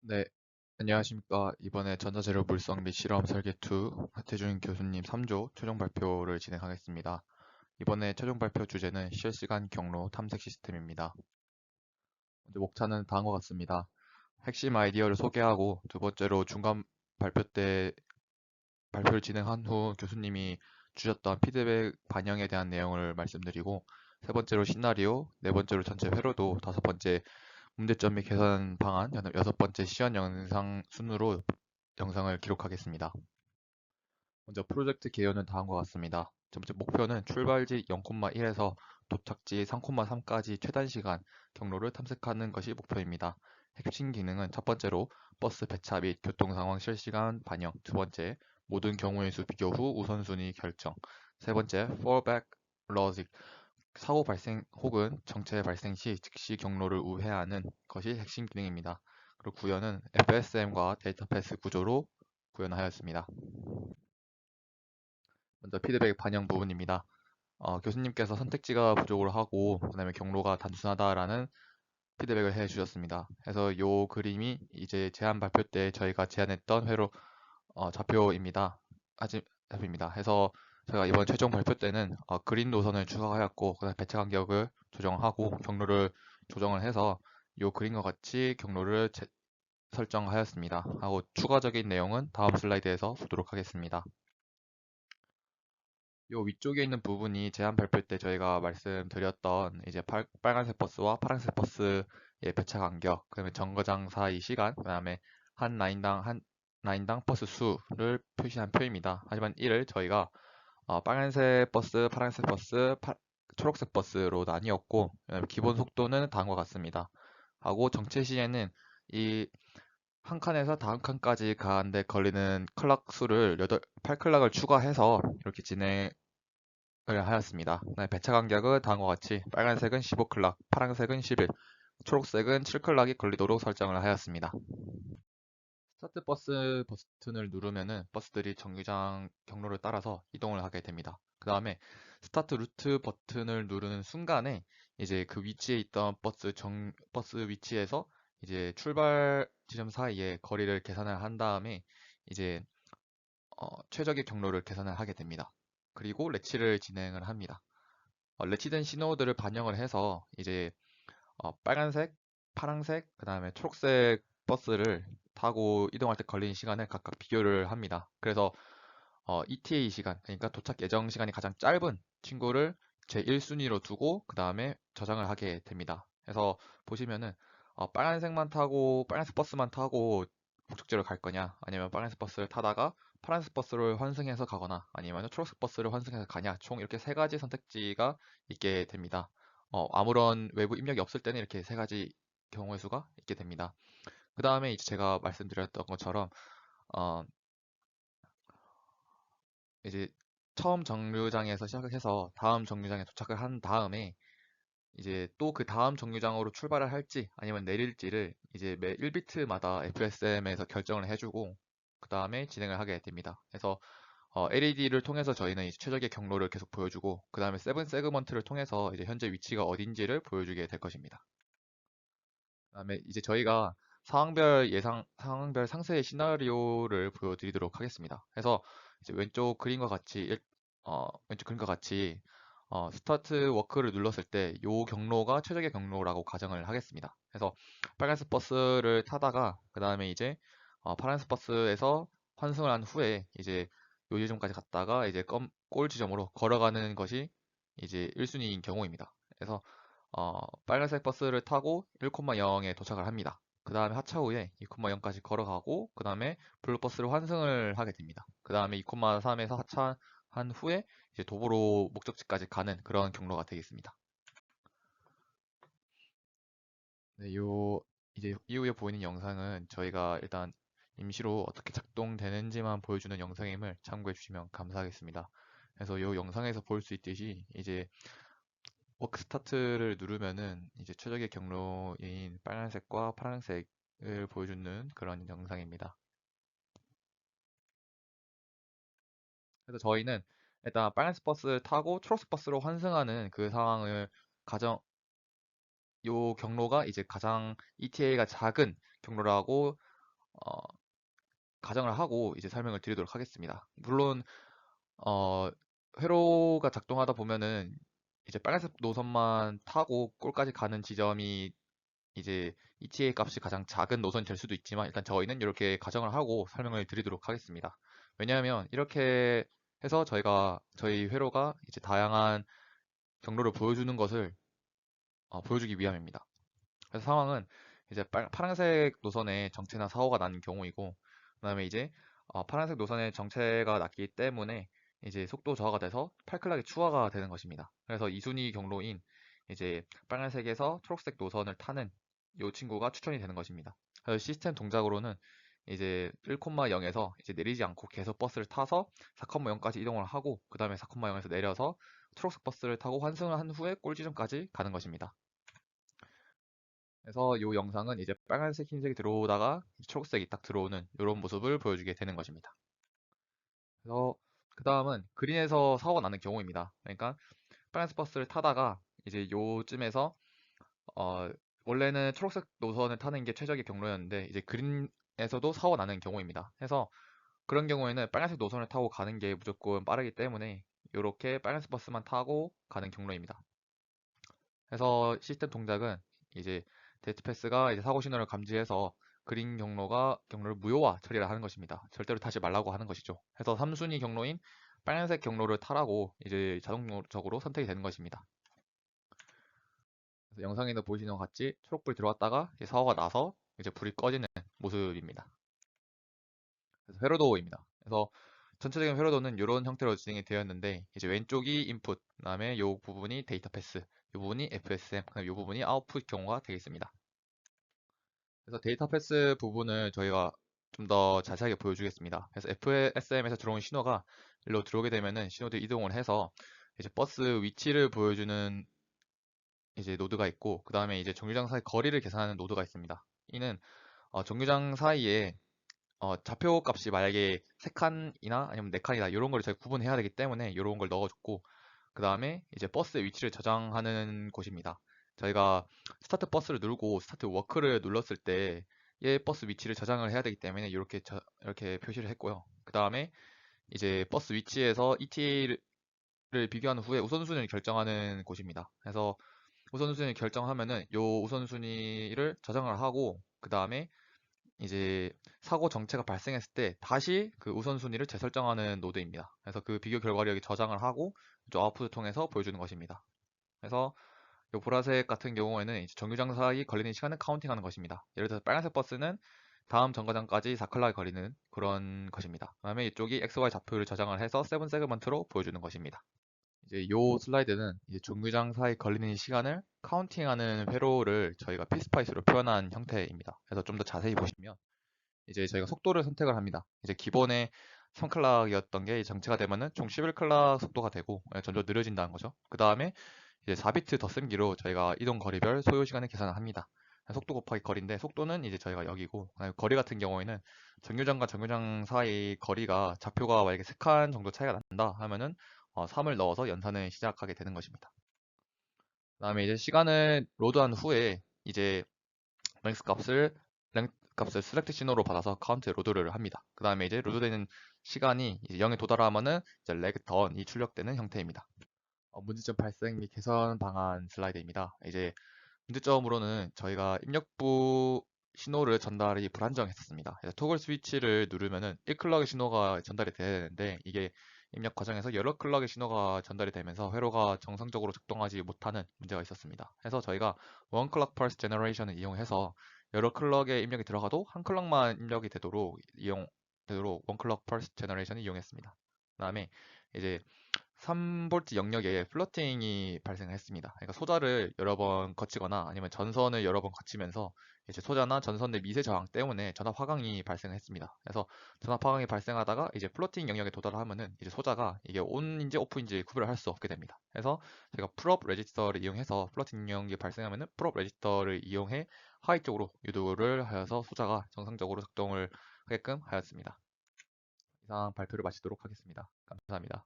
네, 안녕하십니까. 이번에 전자재료 물성 및 실험 설계 2 하태준 교수님 3조 최종 발표를 진행하겠습니다. 이번에 최종 발표 주제는 실시간 경로 탐색 시스템입니다. 먼저 목차는 다음과 같습니다. 핵심 아이디어를 소개하고 두 번째로 중간 발표 때 발표를 진행한 후 교수님이 주셨던 피드백 반영에 대한 내용을 말씀드리고 세 번째로 시나리오, 네 번째로 전체 회로도, 다섯 번째 문제점 및 개선 방안, 여섯 번째 시연 영상 순으로 영상을 기록하겠습니다. 먼저 프로젝트 개요는 다음과 같습니다. 첫 번째 목표는 출발지 0,1에서 도착지 3,3까지 최단 시간 경로를 탐색하는 것이 목표입니다. 핵심 기능은 첫 번째로 버스 배차 및 교통 상황 실시간 반영, 두 번째 모든 경우의 수 비교 후 우선순위 결정, 세 번째 fallback logic, 사고 발생 혹은 정체 발생 시 즉시 경로를 우회하는 것이 핵심 기능입니다. 그리고 구현은 FSM과 데이터 패스 구조로 구현하였습니다. 먼저 피드백 반영 부분입니다. 교수님께서 선택지가 부족을 하고 그다음에 경로가 단순하다라는 피드백을 해주셨습니다. 그래서 이 그림이 이제 제안 발표 때 저희가 제안했던 회로 좌표입니다. 좌표입니다. 해서 제가 이번 최종 발표 때는 그린 노선을 추가하였고 그다음 배차 간격을 조정하고 경로를 조정을 해서 이 그림과 같이 경로를 설정하였습니다. 하고 추가적인 내용은 다음 슬라이드에서 보도록 하겠습니다. 요 위쪽에 있는 부분이 제안 발표 때 저희가 말씀드렸던 이제 빨간색 버스와 파란색 버스의 배차 간격, 그다음에 정거장 사이 시간, 그다음에 한 라인당 버스 수를 표시한 표입니다. 하지만 이를 저희가 빨간색 버스, 파란색 버스, 초록색 버스로 나뉘었고 기본 속도는 다음과 같습니다. 하고 정체 시에는 이 한 칸에서 다음 칸까지 가는데 걸리는 클락 수를 8클락을 추가해서 이렇게 진행 하였습니다. 네, 배차 간격은 다음과 같이 빨간색은 15클락, 파란색은 11, 초록색은 7클락이 걸리도록 설정을 하였습니다. 스타트 버스 버튼을 누르면은 버스들이 정류장 경로를 따라서 이동을 하게 됩니다. 그 다음에 스타트 루트 버튼을 누르는 순간에 이제 그 위치에 있던 버스 위치에서 이제 출발 지점 사이에 거리를 계산을 한 다음에 이제 최적의 경로를 계산을 하게 됩니다. 그리고 레치를 진행을 합니다. 레치된 신호들을 반영을 해서 이제 빨간색, 파란색, 그 다음에 초록색 버스를 타고 이동할 때 걸리는 시간을 각각 비교를 합니다. 그래서 ETA 시간, 그러니까 도착 예정 시간이 가장 짧은 친구를 제1순위로 두고 그 다음에 저장을 하게 됩니다. 그래서 보시면은 빨간색 버스만 타고 목적지로 갈 거냐, 아니면 빨간색 버스를 타다가 파란색 버스를 환승해서 가거나, 아니면 초록색 버스를 환승해서 가냐, 총 이렇게 세 가지 선택지가 있게 됩니다. 아무런 외부 입력이 없을 때는 이렇게 세 가지 경우의 수가 있게 됩니다. 그 다음에 이제 제가 말씀드렸던 것처럼 어, 이제 처음 정류장에서 시작을 해서 다음 정류장에 도착을 한 다음에 이제 또 그 다음 정류장으로 출발을 할지 아니면 내릴지를 이제 매 1비트마다 FSM에서 결정을 해주고 그 다음에 진행을 하게 됩니다. 그래서 LED를 통해서 저희는 이제 최적의 경로를 계속 보여주고 그 다음에 세븐 세그먼트를 통해서 이제 현재 위치가 어딘지를 보여주게 될 것입니다. 그다음에 이제 저희가 상황별 상세의 시나리오를 보여드리도록 하겠습니다. 그래서 이제 왼쪽 그림과 같이 스타트 워크를 눌렀을 때 이 경로가 최적의 경로라고 가정을 하겠습니다. 그래서 빨간색 버스를 타다가 그 다음에 이제 파란색 버스에서 환승을 한 후에 이제 요 지점까지 갔다가 이제 골 지점으로 걸어가는 것이 이제 1순위인 경우입니다. 그래서 빨간색 버스를 타고 1,0에 도착을 합니다. 그 다음에 하차 후에 2,0까지 걸어가고 그 다음에 블루 버스를 환승을 하게 됩니다. 그 다음에 2,3에서 하차한 후에 이제 도보로 목적지까지 가는 그런 경로가 되겠습니다. 네, 이제 이후에 보이는 영상은 저희가 일단 임시로 어떻게 작동되는지만 보여주는 영상임을 참고해 주시면 감사하겠습니다. 그래서 이 영상에서 볼 수 있듯이 이제 워크 스타트를 누르면은 이제 최적의 경로인 빨간색과 파란색을 보여주는 그런 영상입니다. 그래서 저희는 일단 빨간색 버스를 타고 초록색 버스로 환승하는 그 상황을 요 경로가 이제 가장 ETA가 작은 경로라고 어, 가정을 하고 이제 설명을 드리도록 하겠습니다. 물론 어, 회로가 작동하다 보면은 이제 빨간색 노선만 타고 골까지 가는 지점이 이제 ETA 값이 가장 작은 노선이 될 수도 있지만 일단 저희는 이렇게 가정을 하고 설명을 드리도록 하겠습니다. 왜냐하면 이렇게 해서 저희 회로가 이제 다양한 경로를 보여주는 것을 보여주기 위함입니다. 그래서 상황은 이제 파란색 노선에 정체나 사고가 난 경우이고, 그다음에 이제 파란색 노선에 정체가 났기 때문에 이제 속도 저하가 돼서 팔클락이 추가가 되는 것입니다. 그래서 2순위 경로인 이제 빨간색에서 초록색 노선을 타는 이 친구가 추천이 되는 것입니다. 그래서 시스템 동작으로는 이제 1,0에서 이제 내리지 않고 계속 버스를 타서 4,0까지 이동을 하고 그 다음에 4,0에서 내려서 초록색 버스를 타고 환승을 한 후에 골 지점까지 가는 것입니다. 그래서 이 영상은 이제 빨간색, 흰색이 들어오다가 초록색이 딱 들어오는 이런 모습을 보여주게 되는 것입니다. 그래서 그 다음은 그린에서 사고가 나는 경우입니다. 그러니까 빨간색 버스를 타다가 이제 요쯤에서 어, 원래는 초록색 노선을 타는 게 최적의 경로였는데 이제 그린에서도 사고가 나는 경우입니다. 그래서 그런 경우에는 빨간색 노선을 타고 가는 게 무조건 빠르기 때문에 이렇게 빨간색 버스만 타고 가는 경로입니다. 그래서 시스템 동작은 이제 데이트 패스가 이제 사고 신호를 감지해서 그린 경로를 무효화 처리를 하는 것입니다. 절대로 타지 말라고 하는 것이죠. 그래서 3순위 경로인 빨간색 경로를 타라고 이제 자동적으로 선택이 되는 것입니다. 그래서 영상에도 보시는 것 같이 초록불이 들어왔다가 이제 사고가 나서 이제 불이 꺼지는 모습입니다. 그래서 회로도입니다. 그래서 전체적인 회로도는 이런 형태로 진행이 되었는데 이제 왼쪽이 인풋, 그다음에 이 부분이 데이터 패스, 이 부분이 FSM, 그다음에 이 부분이 아웃풋 경우가 되겠습니다. 그래서 데이터 패스 부분을 저희가 좀 더 자세하게 보여주겠습니다. 그래서 FSM에서 들어온 신호가 일로 들어오게 되면은 신호들이 이동을 해서 이제 버스 위치를 보여주는 이제 노드가 있고 그 다음에 이제 정류장 사이 거리를 계산하는 노드가 있습니다. 이는 정류장 사이에 좌표 값이 만약에 3칸이나 아니면 4칸이다 이런 걸 저희 구분해야 되기 때문에 이런 걸 넣어줬고 그 다음에 이제 버스의 위치를 저장하는 곳입니다. 저희가 스타트 버스를 누르고 스타트 워크를 눌렀을 때 얘 버스 위치를 저장을 해야 되기 때문에 이렇게 표시를 했고요. 그 다음에 이제 버스 위치에서 ETA를 비교한 후에 우선순위를 결정하는 곳입니다. 그래서 우선순위 결정하면은 요 우선순위를 저장을 하고 그 다음에 이제 사고 정체가 발생했을 때 다시 그 우선순위를 재설정하는 노드입니다. 그래서 그 비교 결과를 여기 저장을 하고 아웃풋을 통해서 보여주는 것입니다. 그래서 이 보라색 같은 경우에는 이제 정류장 사이 걸리는 시간을 카운팅하는 것입니다. 예를 들어서 빨간색 버스는 다음 정거장까지 4클락이 걸리는 그런 것입니다. 그 다음에 이쪽이 XY 좌표를 저장을 해서 세븐 세그먼트로 보여주는 것입니다. 이제 이 슬라이드는 이제 정류장 사이 걸리는 시간을 카운팅하는 회로를 저희가 피스파이스로 표현한 형태입니다. 그래서 좀 더 자세히 보시면 이제 저희가 속도를 선택을 합니다. 이제 기본에 3클락이었던 게 정체가 되면은 총 11클락 속도가 되고 점점 느려진다는 거죠. 그 다음에 이제 4비트 덧셈기로 저희가 이동 거리별 소요 시간을 계산을 합니다. 속도 곱하기 거리인데 속도는 이제 저희가 여기고 거리 같은 경우에는 정류장과 정류장 사이 거리가 좌표가 만약에 3칸 정도 차이가 난다 하면은 3을 넣어서 연산을 시작하게 되는 것입니다. 그다음에 이제 시간을 로드한 후에 이제 랭스 값을 랭스 값을 select 신호로 받아서 카운트 로드를 합니다. 그 다음에 이제 로드되는 시간이 이제 0에 도달하면은 이제 leg down이 출력되는 형태입니다. 문제점 발생 및 개선 방안 슬라이드입니다. 이제 문제점으로는 저희가 입력부 신호를 전달이 불안정했었습니다. 그래서 토글 스위치를 누르면은 1클럭의 신호가 전달이 돼야 되는데 이게 입력 과정에서 여러 클럭의 신호가 전달이 되면서 회로가 정상적으로 작동하지 못하는 문제가 있었습니다. 그래서 저희가 원 클럭 펄스 제너레이션을 이용해서 여러 클럭의 입력이 들어가도 한 클럭만 입력이 되도록 원 클럭 펄스 제너레이션을 이용했습니다. 그다음에 이제 3볼트 영역에 플러팅이 발생했습니다. 그러니까 소자를 여러 번 거치거나 아니면 전선을 여러 번 거치면서 이제 소자나 전선 의 미세 저항 때문에 전압 화강이 발생했습니다. 그래서 전압 화강이 발생하다가 이제 플러팅 영역에 도달하면은 이제 소자가 이게 온인지 오프인지 구별을 할 수 없게 됩니다. 그래서 제가 풀업 레지스터를 이용해서 플러팅 영역이 발생하면은 풀업 레지스터를 이용해 하위 쪽으로 유도를 하여서 소자가 정상적으로 작동을 하게끔 하였습니다. 이상 발표를 마치도록 하겠습니다. 감사합니다.